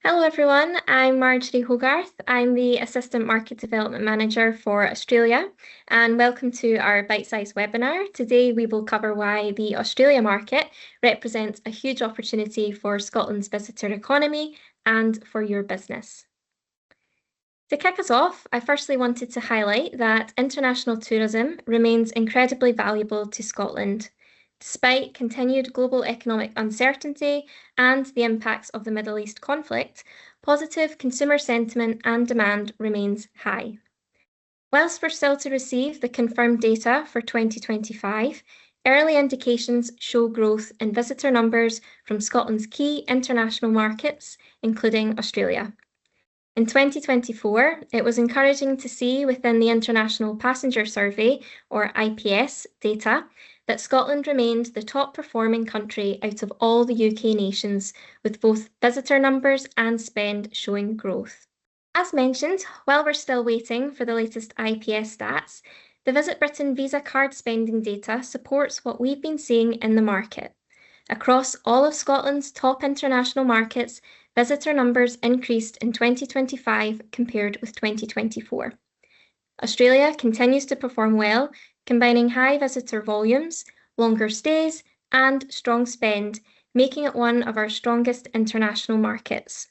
Hello everyone, I'm Marjorie Hogarth. I'm the Assistant Market Development Manager for Australia, and welcome to our Bitesize Webinar. Today we will cover why the Australia market represents a huge opportunity for Scotland's visitor economy and for your business. To kick us off, I firstly wanted to highlight that international tourism remains incredibly valuable to Scotland. Despite continued global economic uncertainty and the impacts of the Middle East conflict, positive consumer sentiment and demand remains high. Whilst we're still to receive the confirmed data for 2025, early indications show growth in visitor numbers from Scotland's key international markets, including Australia. In 2024, it was encouraging to see within the International Passenger Survey, or IPS, data that Scotland remained the top performing country out of all the UK nations, with both visitor numbers and spend showing growth. As mentioned, while we're still waiting for the latest IPS stats, the Visit Britain Visa card spending data supports what we've been seeing in the market. Across all of Scotland's top international markets, visitor numbers increased in 2025 compared with 2024. Australia continues to perform well, combining high visitor volumes, longer stays, and strong spend, making it one of our strongest international markets.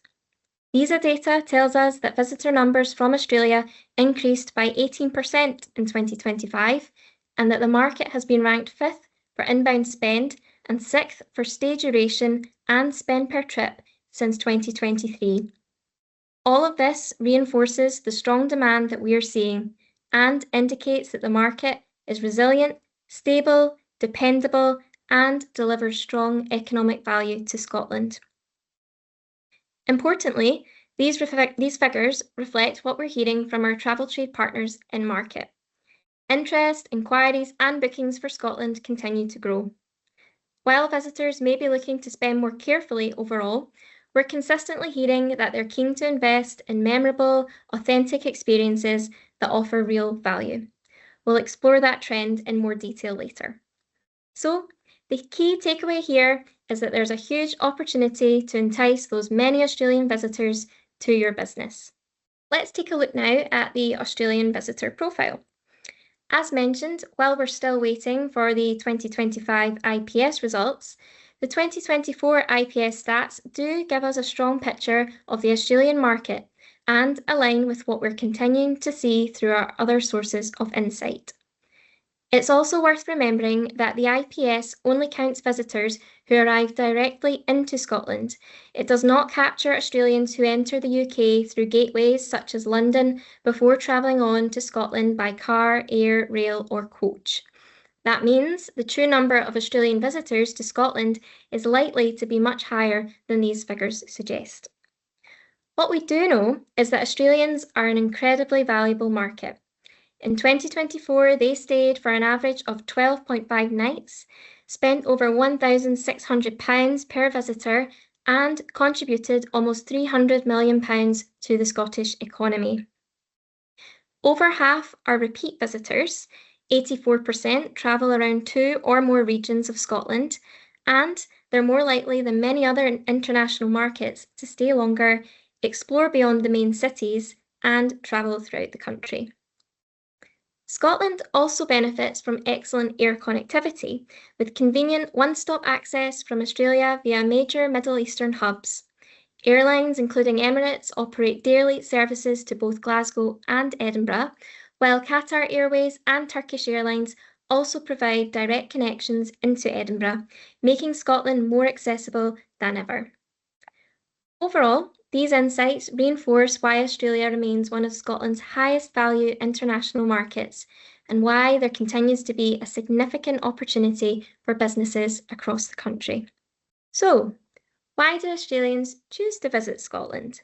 Visa data tells us that visitor numbers from Australia increased by 18% in 2025, and that the market has been ranked 5th for inbound spend and 6th for stay duration and spend per trip since 2023. All of this reinforces the strong demand that we are seeing and indicates that the market is resilient, stable, dependable, and delivers strong economic value to Scotland. Importantly, these figures reflect what we're hearing from our travel trade partners in market. Interest, inquiries, and bookings for Scotland continue to grow. While visitors may be looking to spend more carefully overall, we're consistently hearing that they're keen to invest in memorable, authentic experiences that offer real value. We'll explore that trend in more detail later. So, the key takeaway here is that there's a huge opportunity to entice those many Australian visitors to your business. Let's take a look now at the Australian visitor profile. As mentioned, while we're still waiting for the 2025 IPS results, the 2024 IPS stats do give us a strong picture of the Australian market and align with what we're continuing to see through our other sources of insight. It's also worth remembering that the IPS only counts visitors who arrive directly into Scotland. It does not capture Australians who enter the UK through gateways such as London before travelling on to Scotland by car, air, rail, or coach. That means the true number of Australian visitors to Scotland is likely to be much higher than these figures suggest. What we do know is that Australians are an incredibly valuable market. In 2024, they stayed for an average of 12.5 nights, spent over £1,600 per visitor, and contributed almost £300 million to the Scottish economy. Over half are repeat visitors. 84% travel around 2 or more regions of Scotland, and they're more likely than many other international markets to stay longer, explore beyond the main cities, and travel throughout the country. Scotland also benefits from excellent air connectivity, with convenient one-stop access from Australia via major Middle Eastern hubs. Airlines including Emirates operate daily services to both Glasgow and Edinburgh, while Qatar Airways and Turkish Airlines also provide direct connections into Edinburgh, making Scotland more accessible than ever. Overall, these insights reinforce why Australia remains one of Scotland's highest value international markets and why there continues to be a significant opportunity for businesses across the country. So, why do Australians choose to visit Scotland?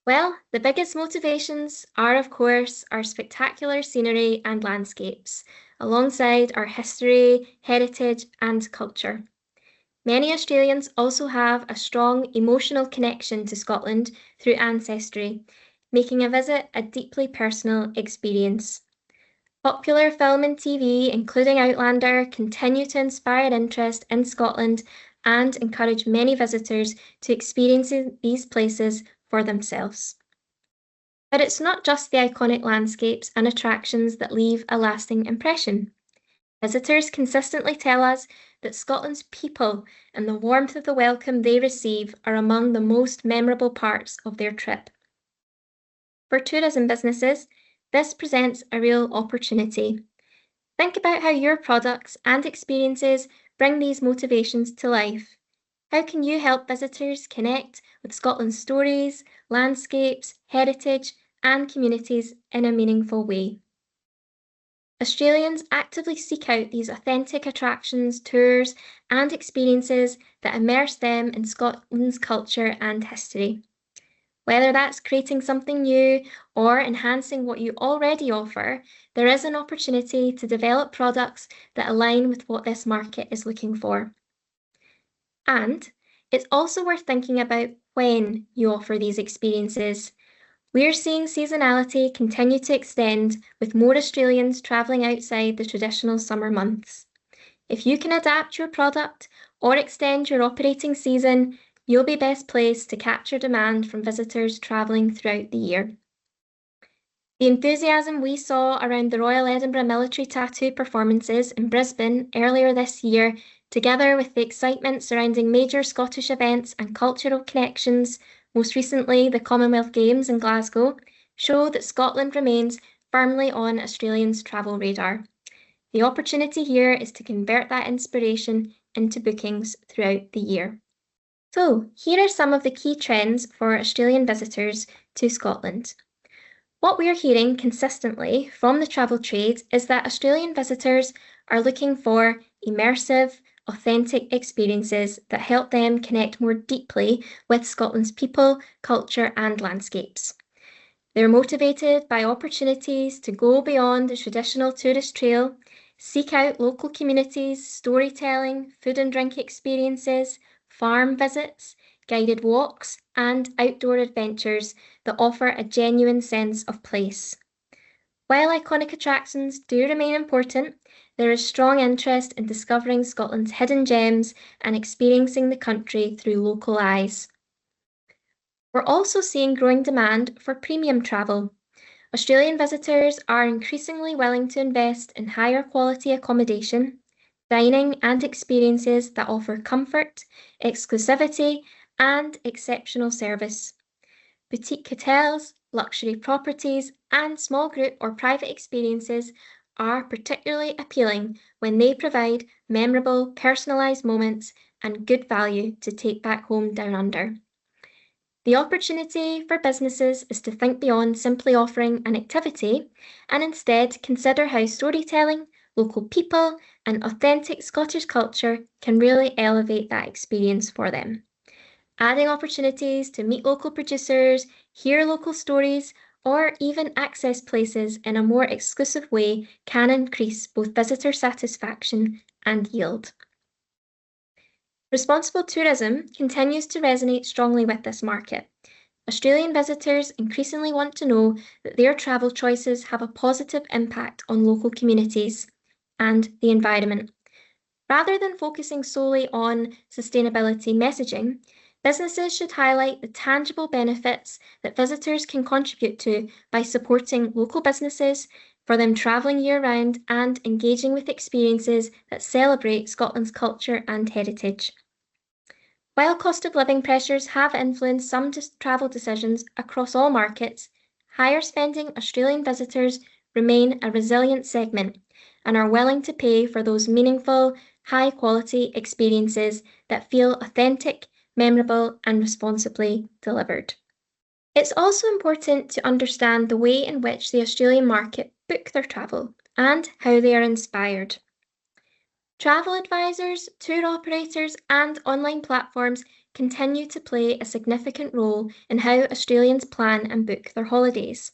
Well, the biggest motivations are, of course, our spectacular scenery and landscapes, alongside our history, heritage, and culture. Many Australians also have a strong emotional connection to Scotland through ancestry, making a visit a deeply personal experience. Popular film and TV, including Outlander, continue to inspire interest in Scotland and encourage many visitors to experience these places for themselves. But it's not just the iconic landscapes and attractions that leave a lasting impression. Visitors consistently tell us that Scotland's people and the warmth of the welcome they receive are among the most memorable parts of their trip. For tourism businesses, this presents a real opportunity. Think about how your products and experiences bring these motivations to life. How can you help visitors connect with Scotland's stories, landscapes, heritage, and communities in a meaningful way? Australians actively seek out these authentic attractions, tours, and experiences that immerse them in Scotland's culture and history. Whether that's creating something new or enhancing what you already offer, there is an opportunity to develop products that align with what this market is looking for. And it's also worth thinking about when you offer these experiences. We're seeing seasonality continue to extend, with more Australians travelling outside the traditional summer months. If you can adapt your product or extend your operating season, you'll be best placed to capture demand from visitors travelling throughout the year. The enthusiasm we saw around the Royal Edinburgh military tattoo performances in Brisbane earlier this year, together with the excitement surrounding major Scottish events and cultural connections, most recently the Commonwealth Games in Glasgow, show that Scotland remains firmly on Australians' travel radar. The opportunity here is to convert that inspiration into bookings throughout the year. So, here are some of the key trends for Australian visitors to Scotland. What we're hearing consistently from the travel trade is that Australian visitors are looking for immersive, authentic experiences that help them connect more deeply with Scotland's people, culture, and landscapes. They're motivated by opportunities to go beyond the traditional tourist trail, seek out local communities, storytelling, food and drink experiences, farm visits, guided walks, and outdoor adventures that offer a genuine sense of place. While iconic attractions do remain important, there is strong interest in discovering Scotland's hidden gems and experiencing the country through local eyes. We're also seeing growing demand for premium travel. Australian visitors are increasingly willing to invest in higher quality accommodation, dining, and experiences that offer comfort, exclusivity, and exceptional service. Boutique hotels, luxury properties, and small group or private experiences are particularly appealing when they provide memorable, personalised moments and good value to take back home down under. The opportunity for businesses is to think beyond simply offering an activity and instead consider how storytelling, local people, and authentic Scottish culture can really elevate that experience for them. Adding opportunities to meet local producers, hear local stories, or even access places in a more exclusive way can increase both visitor satisfaction and yield. Responsible tourism continues to resonate strongly with this market. Australian visitors increasingly want to know that their travel choices have a positive impact on local communities and the environment. Rather than focusing solely on sustainability messaging, businesses should highlight the tangible benefits that visitors can contribute to by supporting local businesses, for them travelling year-round and engaging with experiences that celebrate Scotland's culture and heritage. While cost of living pressures have influenced some travel decisions across all markets, higher spending Australian visitors remain a resilient segment and are willing to pay for those meaningful, high-quality experiences that feel authentic, memorable, and responsibly delivered. It's also important to understand the way in which the Australian market book their travel and how they are inspired. Travel advisors, tour operators, and online platforms continue to play a significant role in how Australians plan and book their holidays.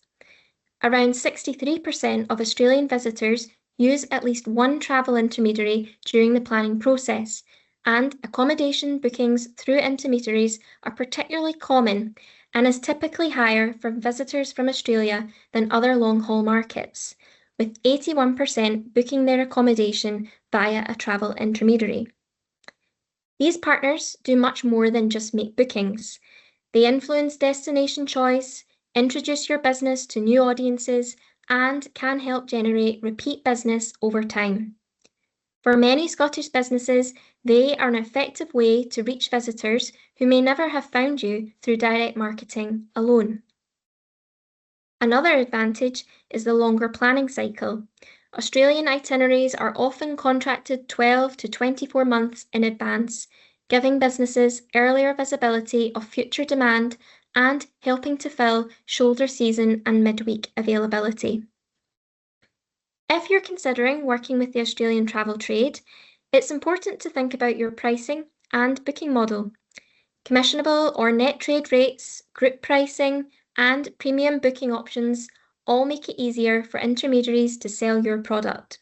Around 63% of Australian visitors use at least one travel intermediary during the planning process, and accommodation bookings through intermediaries are particularly common and is typically higher for visitors from Australia than other long-haul markets, with 81% booking their accommodation via a travel intermediary. These partners do much more than just make bookings. They influence destination choice, introduce your business to new audiences, and can help generate repeat business over time. For many Scottish businesses, they are an effective way to reach visitors who may never have found you through direct marketing alone. Another advantage is the longer planning cycle. Australian itineraries are often contracted 12 to 24 months in advance, giving businesses earlier visibility of future demand and helping to fill shoulder season and midweek availability. If you're considering working with the Australian travel trade, it's important to think about your pricing and booking model. Commissionable or net trade rates, group pricing, and premium booking options all make it easier for intermediaries to sell your product.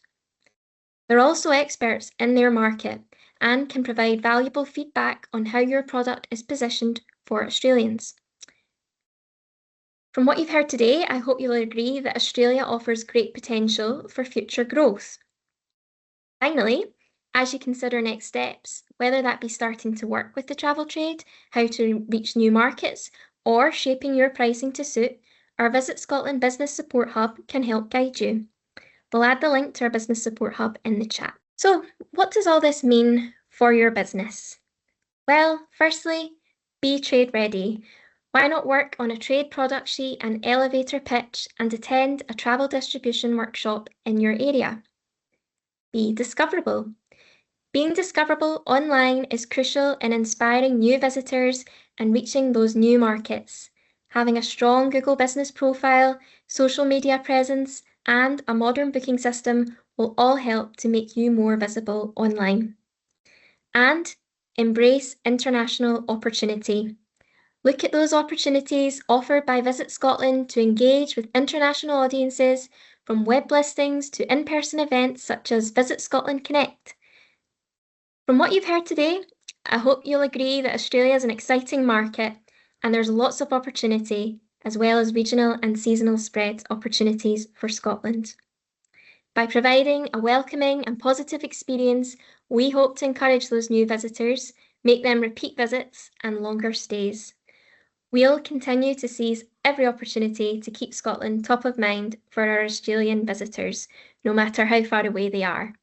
They're also experts in their market and can provide valuable feedback on how your product is positioned for Australians. From what you've heard today, I hope you'll agree that Australia offers great potential for future growth. Finally, as you consider next steps, whether that be starting to work with the travel trade, how to reach new markets, or shaping your pricing to suit, our Visit Scotland Business Support Hub can help guide you. We'll add the link to our Business Support Hub in the chat. So, what does all this mean for your business? Well, firstly, be trade ready. Why not work on a trade product sheet and elevator pitch and attend a travel distribution workshop in your area? Be discoverable. Being discoverable online is crucial in inspiring new visitors and reaching those new markets. Having a strong Google business profile, social media presence, and a modern booking system will all help to make you more visible online. And embrace international opportunity. Look at those opportunities offered by Visit Scotland to engage with international audiences, from web listings to in-person events such as Visit Scotland Connect. From what you've heard today, I hope you'll agree that Australia is an exciting market and there's lots of opportunity, as well as regional and seasonal spread opportunities for Scotland. By providing a welcoming and positive experience, we hope to encourage those new visitors, make them repeat visits and longer stays. We'll continue to seize every opportunity to keep Scotland top of mind for our Australian visitors, no matter how far away they are.